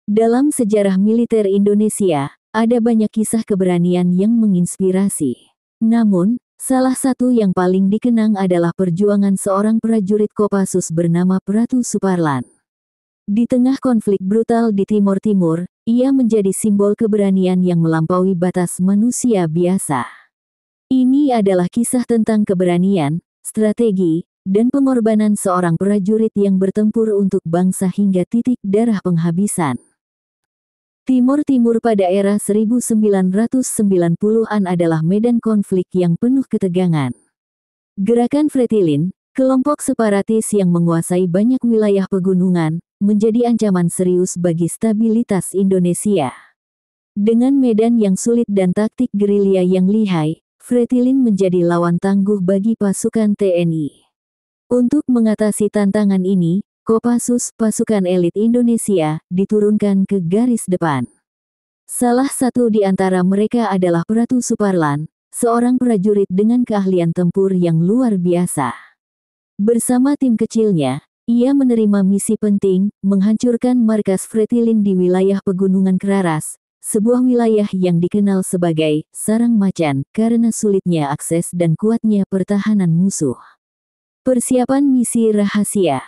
Dalam sejarah militer Indonesia, ada banyak kisah keberanian yang menginspirasi. Namun, salah satu yang paling dikenang adalah perjuangan seorang prajurit Kopassus bernama Pratu Suparlan. Di tengah konflik brutal di Timur Timur, ia menjadi simbol keberanian yang melampaui batas manusia biasa. Ini adalah kisah tentang keberanian, strategi, dan pengorbanan seorang prajurit yang bertempur untuk bangsa hingga titik darah penghabisan. Timur Timur pada era 1990-an adalah medan konflik yang penuh ketegangan. Gerakan Fretilin, kelompok separatis yang menguasai banyak wilayah pegunungan, menjadi ancaman serius bagi stabilitas Indonesia. Dengan medan yang sulit dan taktik gerilya yang lihai, Fretilin menjadi lawan tangguh bagi pasukan TNI. Untuk mengatasi tantangan ini, Kopassus, pasukan elit Indonesia, diturunkan ke garis depan. Salah satu di antara mereka adalah Pratu Suparlan, seorang prajurit dengan keahlian tempur yang luar biasa. Bersama tim kecilnya, ia menerima misi penting, menghancurkan markas Fretilin di wilayah Pegunungan Keraras, sebuah wilayah yang dikenal sebagai sarang macan karena sulitnya akses dan kuatnya pertahanan musuh. Persiapan misi rahasia.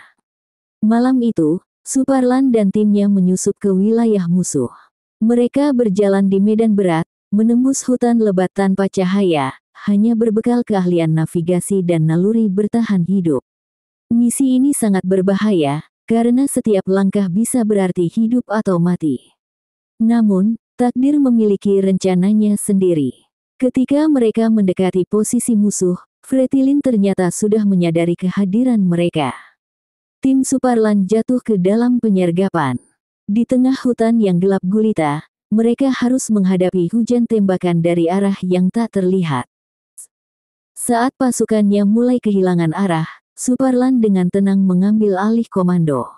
Malam itu, Suparlan dan timnya menyusup ke wilayah musuh. Mereka berjalan di medan berat, menembus hutan lebat tanpa cahaya, hanya berbekal keahlian navigasi dan naluri bertahan hidup. Misi ini sangat berbahaya, karena setiap langkah bisa berarti hidup atau mati. Namun, takdir memiliki rencananya sendiri. Ketika mereka mendekati posisi musuh, Fretilin ternyata sudah menyadari kehadiran mereka. Tim Suparlan jatuh ke dalam penyergapan. Di tengah hutan yang gelap gulita, mereka harus menghadapi hujan tembakan dari arah yang tak terlihat. Saat pasukannya mulai kehilangan arah, Suparlan dengan tenang mengambil alih komando.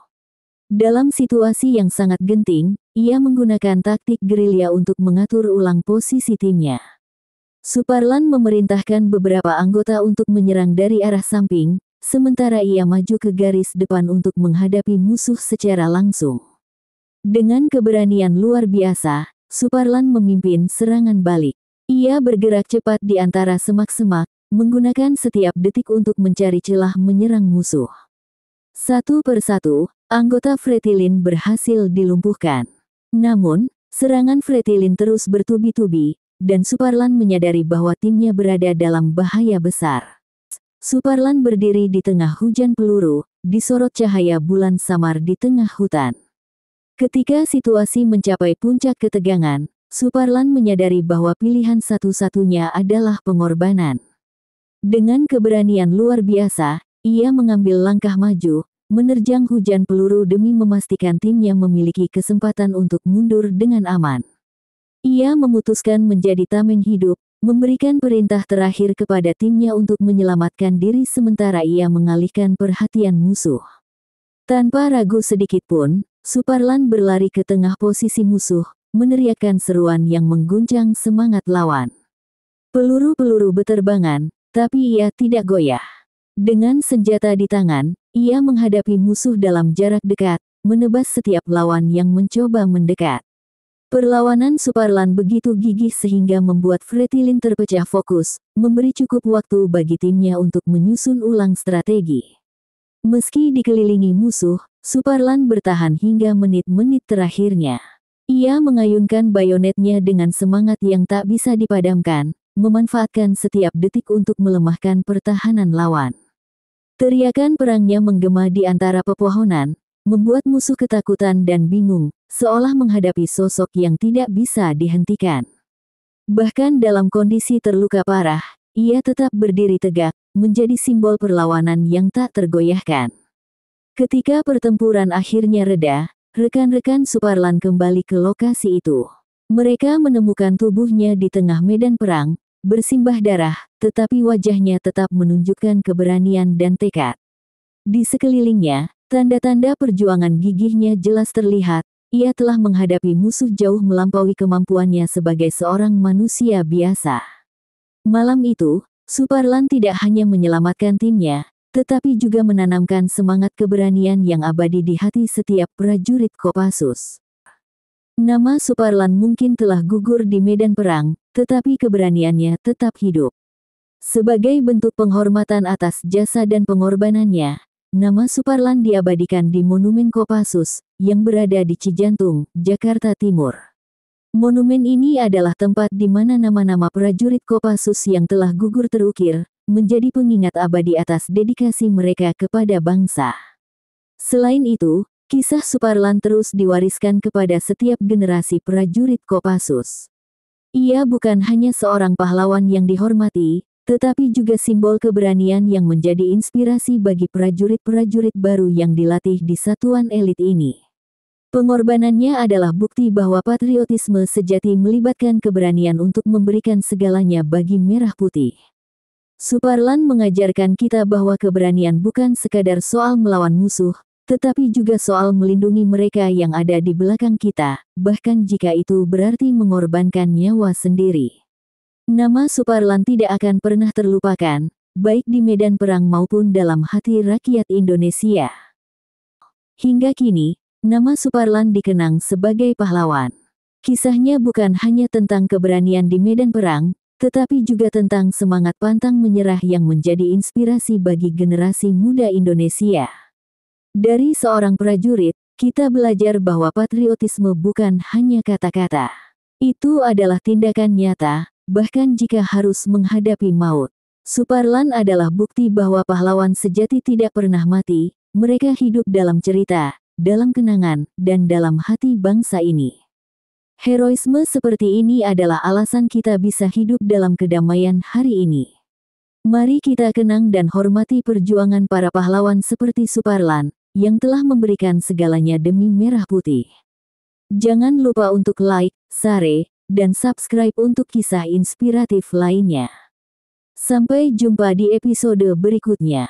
Dalam situasi yang sangat genting, ia menggunakan taktik gerilya untuk mengatur ulang posisi timnya. Suparlan memerintahkan beberapa anggota untuk menyerang dari arah samping, sementara ia maju ke garis depan untuk menghadapi musuh secara langsung. Dengan keberanian luar biasa, Suparlan memimpin serangan balik. Ia bergerak cepat di antara semak-semak, menggunakan setiap detik untuk mencari celah menyerang musuh. Satu persatu, anggota Fretilin berhasil dilumpuhkan. Namun, serangan Fretilin terus bertubi-tubi, dan Suparlan menyadari bahwa timnya berada dalam bahaya besar. Suparlan berdiri di tengah hujan peluru, disorot cahaya bulan samar di tengah hutan. Ketika situasi mencapai puncak ketegangan, Suparlan menyadari bahwa pilihan satu-satunya adalah pengorbanan. Dengan keberanian luar biasa, ia mengambil langkah maju, menerjang hujan peluru demi memastikan timnya memiliki kesempatan untuk mundur dengan aman. Ia memutuskan menjadi tameng hidup, memberikan perintah terakhir kepada timnya untuk menyelamatkan diri sementara ia mengalihkan perhatian musuh. Tanpa ragu sedikit pun, Suparlan berlari ke tengah posisi musuh, meneriakkan seruan yang mengguncang semangat lawan. Peluru-peluru beterbangan, tapi ia tidak goyah. Dengan senjata di tangan, ia menghadapi musuh dalam jarak dekat, menebas setiap lawan yang mencoba mendekat. Perlawanan Suparlan begitu gigih sehingga membuat Fretilin terpecah fokus, memberi cukup waktu bagi timnya untuk menyusun ulang strategi. Meski dikelilingi musuh, Suparlan bertahan hingga menit-menit terakhirnya. Ia mengayunkan bayonetnya dengan semangat yang tak bisa dipadamkan, memanfaatkan setiap detik untuk melemahkan pertahanan lawan. Teriakan perangnya menggema di antara pepohonan, membuat musuh ketakutan dan bingung, seolah menghadapi sosok yang tidak bisa dihentikan. Bahkan dalam kondisi terluka parah, ia tetap berdiri tegak, menjadi simbol perlawanan yang tak tergoyahkan. Ketika pertempuran akhirnya reda, rekan-rekan Suparlan kembali ke lokasi itu. Mereka menemukan tubuhnya di tengah medan perang, bersimbah darah, tetapi wajahnya tetap menunjukkan keberanian dan tekad. Di sekelilingnya, tanda-tanda perjuangan gigihnya jelas terlihat, ia telah menghadapi musuh jauh melampaui kemampuannya sebagai seorang manusia biasa. Malam itu, Suparlan tidak hanya menyelamatkan timnya, tetapi juga menanamkan semangat keberanian yang abadi di hati setiap prajurit Kopassus. Nama Suparlan mungkin telah gugur di medan perang, tetapi keberaniannya tetap hidup. Sebagai bentuk penghormatan atas jasa dan pengorbanannya, nama Suparlan diabadikan di Monumen Kopassus, yang berada di Cijantung, Jakarta Timur. Monumen ini adalah tempat di mana nama-nama prajurit Kopassus yang telah gugur terukir, menjadi pengingat abadi atas dedikasi mereka kepada bangsa. Selain itu, kisah Suparlan terus diwariskan kepada setiap generasi prajurit Kopassus. Ia bukan hanya seorang pahlawan yang dihormati, tetapi juga simbol keberanian yang menjadi inspirasi bagi prajurit-prajurit baru yang dilatih di satuan elit ini. Pengorbanannya adalah bukti bahwa patriotisme sejati melibatkan keberanian untuk memberikan segalanya bagi Merah Putih. Suparlan mengajarkan kita bahwa keberanian bukan sekadar soal melawan musuh, tetapi juga soal melindungi mereka yang ada di belakang kita, bahkan jika itu berarti mengorbankan nyawa sendiri. Nama Suparlan tidak akan pernah terlupakan, baik di medan perang maupun dalam hati rakyat Indonesia. Hingga kini, nama Suparlan dikenang sebagai pahlawan. Kisahnya bukan hanya tentang keberanian di medan perang, tetapi juga tentang semangat pantang menyerah yang menjadi inspirasi bagi generasi muda Indonesia. Dari seorang prajurit, kita belajar bahwa patriotisme bukan hanya kata-kata. Itu adalah tindakan nyata, bahkan jika harus menghadapi maut. Suparlan adalah bukti bahwa pahlawan sejati tidak pernah mati, mereka hidup dalam cerita, dalam kenangan, dan dalam hati bangsa ini. Heroisme seperti ini adalah alasan kita bisa hidup dalam kedamaian hari ini. Mari kita kenang dan hormati perjuangan para pahlawan seperti Suparlan, yang telah memberikan segalanya demi Merah Putih. Jangan lupa untuk like, share, dan subscribe untuk kisah inspiratif lainnya. Sampai jumpa di episode berikutnya.